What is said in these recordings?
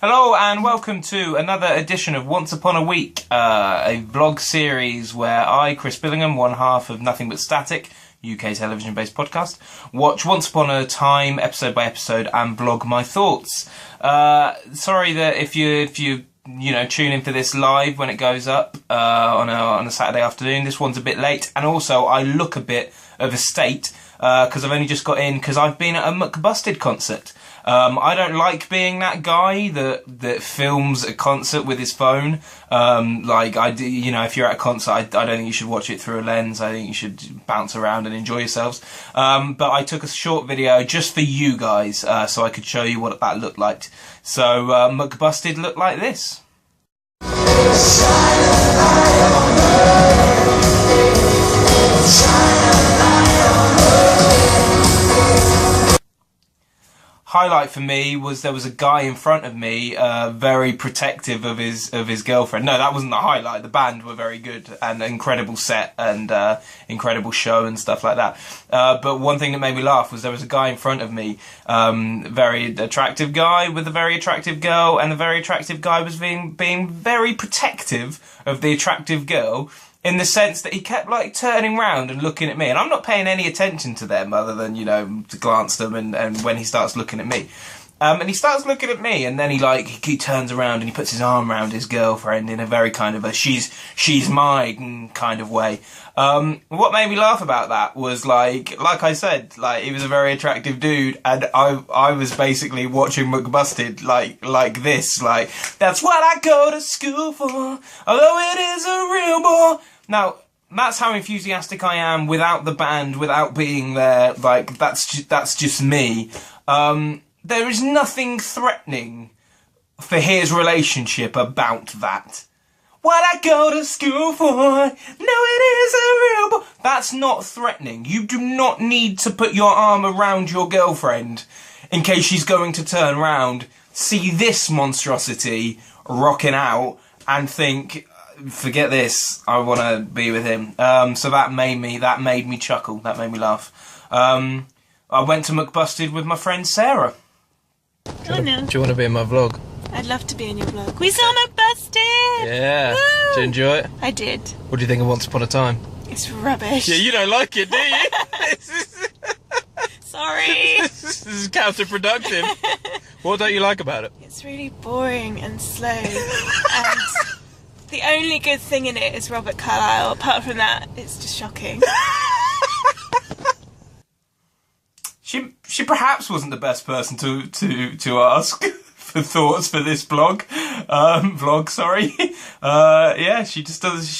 Hello and welcome to another edition of Once Upon a Week, a vlog series where I, Chris Billingham, one half of Nothing But Static, UK television-based podcast, watch Once Upon a Time episode by episode and blog my thoughts. Sorry that if you tune in for this live when it goes up on a Saturday afternoon, this one's a bit late, and also I look a bit of a state because I've only just got in because I've been at a McBusted concert. I don't like being that guy that films a concert with his phone. If you're at a concert, I don't think you should watch it through a lens. I think you should bounce around and enjoy yourselves. But I took a short video just for you guys, so I could show you what that looked like. So McBusted looked like this. Highlight for me was there was a guy in front of me, very protective of his girlfriend. No, that wasn't the highlight. The band were very good and incredible set and incredible show and stuff like that. But one thing that made me laugh was there was a guy in front of me, very attractive guy with a very attractive girl, and the very attractive guy was being very protective of the attractive girl, in the sense that he kept turning round and looking at me, and I'm not paying any attention to them other than, to glance them and when he starts looking at me. And he starts looking at me, and then he turns around and he puts his arm around his girlfriend in a very kind of a she's mine kind of way. What made me laugh about that was like I said, he was a very attractive dude, and I was basically watching McBusted like this, that's what I go to school for, although it is a real bore. Now, that's how enthusiastic I am without the band, without being there. That's just me. There is nothing threatening for his relationship about that. What I go to school for, no, it is a real bore. That's not threatening. You do not need to put your arm around your girlfriend in case she's going to turn round, see this monstrosity rocking out, and think, forget this, I want to be with him. So that made me chuckle. That made me laugh. I went to McBusted with my friend Sarah. Oh no. Do you want to be in my vlog? I'd love to be in your vlog. We saw McBusted! Yeah. Woo! Did you enjoy it? I did. What do you think of Once Upon a Time? It's rubbish. Yeah, you don't like it, do you? Sorry. This is counterproductive. What don't you like about it? It's really boring and slow. And the only good thing in it is Robert Carlyle. Apart from that, it's just shocking. She perhaps wasn't the best person to ask for thoughts for this vlog. Yeah, she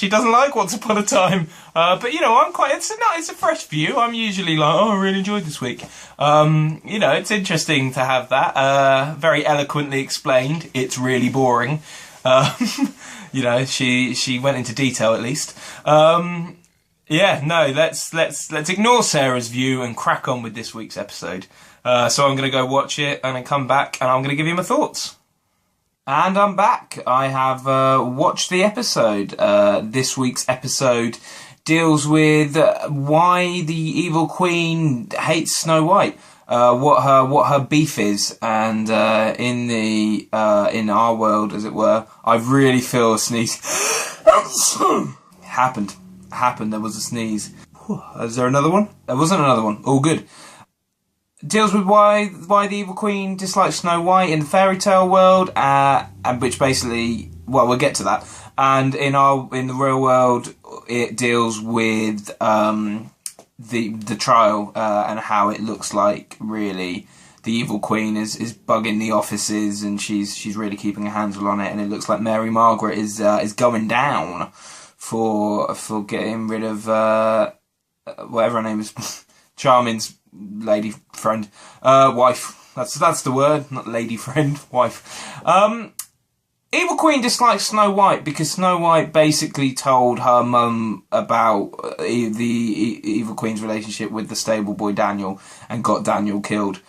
doesn't like Once Upon a Time. But I'm it's a fresh view. I'm usually I really enjoyed this week. It's interesting to have that. Very eloquently explained. It's really boring. She went into detail at least. Yeah, no, let's ignore Sarah's view and crack on with this week's episode. So I'm going to go watch it and then come back and I'm going to give you my thoughts. And I'm back. I have watched the episode. This week's episode deals with why the evil queen hates Snow White, what her beef is, and in our world, as it were, I really feel a sneeze happened. There was a sneeze. Is there another one? There wasn't another one. All good. Deals with why the evil queen dislikes Snow White in the fairy tale world, and which basically, well, we'll get to that. And in the real world, it deals with the trial and how it looks like really the evil queen is bugging the offices, and she's really keeping a handle on it, and it looks like Mary Margaret is going down for getting rid of whatever her name is, Charming's lady friend, wife. That's the word, not lady friend, wife. Evil Queen dislikes Snow White because Snow White basically told her mum about the Evil Queen's relationship with the stable boy Daniel and got Daniel killed.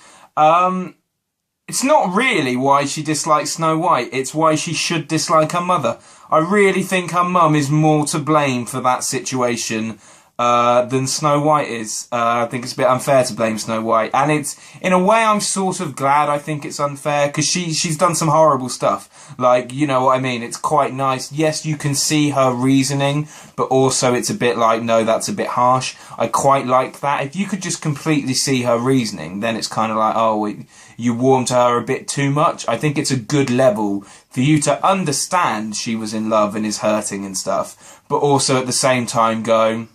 It's not really why she dislikes Snow White, it's why she should dislike her mother. I really think her mum is more to blame for that situation than Snow White is. I think it's a bit unfair to blame Snow White, and it's, in a way, I'm sort of glad I think it's unfair, because she's done some horrible stuff. Like, you know what I mean? It's quite nice. Yes, you can see her reasoning, but also it's a bit like, no, that's a bit harsh. I quite like that. If you could just completely see her reasoning, then it's kind of like, oh, you warm to her a bit too much. I think it's a good level for you to understand she was in love and is hurting and stuff, but also at the same time go,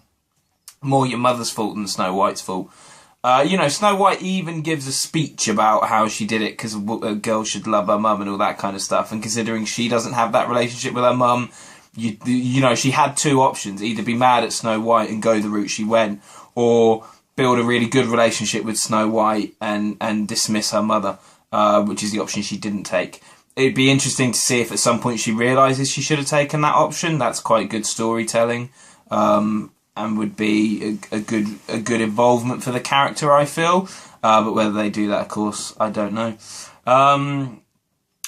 more your mother's fault than Snow White's fault. You know, Snow White even gives a speech about how she did it because a girl should love her mum and all that kind of stuff. And considering she doesn't have that relationship with her mum, you know, she had two options: either be mad at Snow White and go the route she went, or build a really good relationship with Snow White and dismiss her mother, which is the option she didn't take. It'd be interesting to see if at some point she realises she should have taken that option. That's quite good storytelling. And would be a good involvement for the character, I feel. But whether they do that, of course, I don't know.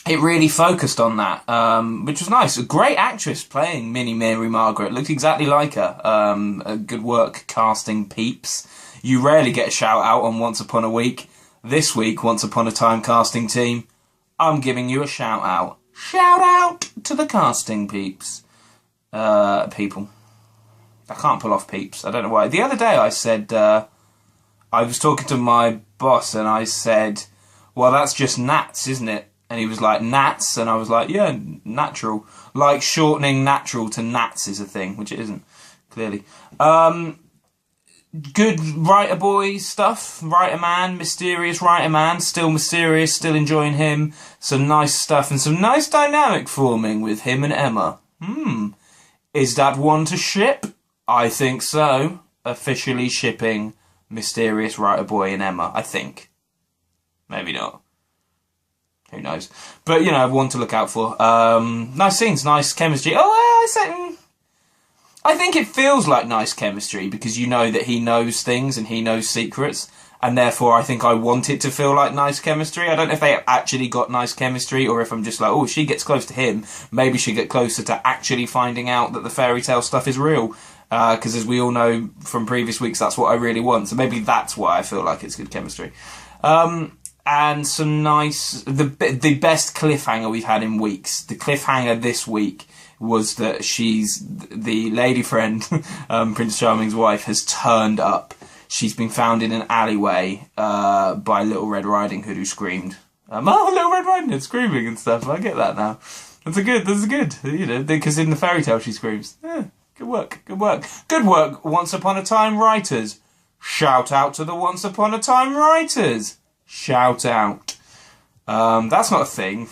It really focused on that, which was nice. A great actress playing Mary Margaret. Looked exactly like her. A good work casting peeps. You rarely get a shout out on Once Upon a Week. This week, Once Upon a Time casting team, I'm giving you a shout out. Shout out to the casting peeps. People. I can't pull off peeps. I don't know why. The other day I said, I was talking to my boss and I said, well, that's just Nats, isn't it? And he was like, Nats? And I was like, yeah, natural. Like shortening natural to Nats is a thing, which it isn't, clearly. Good writer boy stuff. Writer man, mysterious writer man. Still mysterious, still enjoying him. Some nice stuff and some nice dynamic forming with him and Emma. Is that one to ship? I think so. Officially shipping Mysterious Writer Boy and Emma, I think. Maybe not. Who knows? But, you know, one to look out for. Nice scenes, nice chemistry. I think it feels like nice chemistry because you know that he knows things and he knows secrets. And therefore, I think I want it to feel like nice chemistry. I don't know if they actually got nice chemistry or if I'm just like, oh, she gets close to him. Maybe she'll get closer to actually finding out that the fairy tale stuff is real. Because as we all know from previous weeks, that's what I really want. So maybe that's why I feel like it's good chemistry. And some nice... The best cliffhanger we've had in weeks. The cliffhanger this week was that she's... The lady friend, Prince Charming's wife, has turned up. She's been found in an alleyway by Little Red Riding Hood, who screamed. Oh, Little Red Riding Hood screaming and stuff. I get that now. That's good. You know, because in the fairy tale she screams. Yeah. Good work, Once Upon a Time writers. Shout out to the Once Upon a Time writers. Shout out. That's not a thing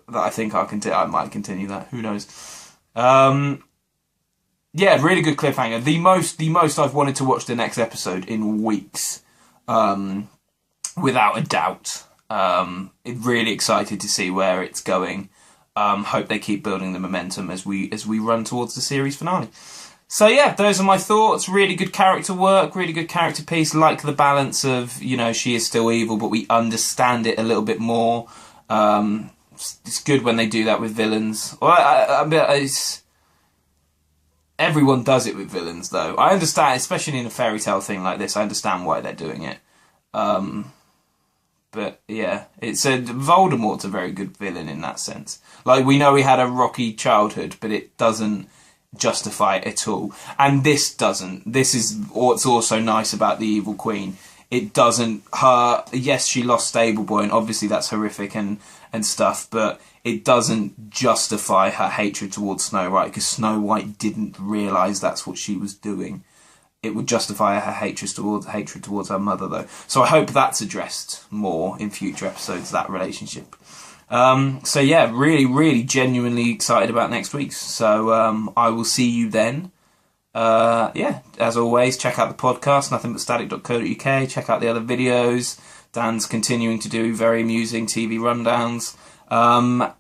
that I think I might continue that. Who knows? Yeah, really good cliffhanger. The most I've wanted to watch the next episode in weeks. Without a doubt. Really excited to see where it's going. Hope they keep building the momentum as we run towards the series finale. So yeah, those are my thoughts. Really good character work, really good character piece. Like the balance of, you know, she is still evil, but we understand it a little bit more. It's good when they do that with villains. Everyone does it with villains, though. I understand, especially in a fairy tale thing like this. I understand why they're doing it. But yeah, Voldemort's a very good villain in that sense. Like, we know he had a rocky childhood, but it doesn't justify it at all. And this doesn't. This is what's also nice about the Evil Queen. It doesn't yes, she lost Stable Boy, and obviously that's horrific and stuff, but it doesn't justify her hatred towards Snow White, because Snow White didn't realise that's what she was doing. It would justify her hatred towards her mother, though. So I hope that's addressed more in future episodes, that relationship. So yeah, really, really genuinely excited about next week's. So I will see you then. Yeah, as always, check out the podcast, nothingbutstatic.co.uk. Check out the other videos. Dan's continuing to do very amusing TV rundowns.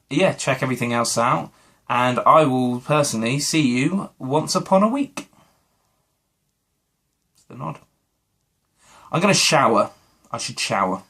Yeah, check everything else out. And I will personally see you once upon a week. The nod. I'm going to shower. I should shower.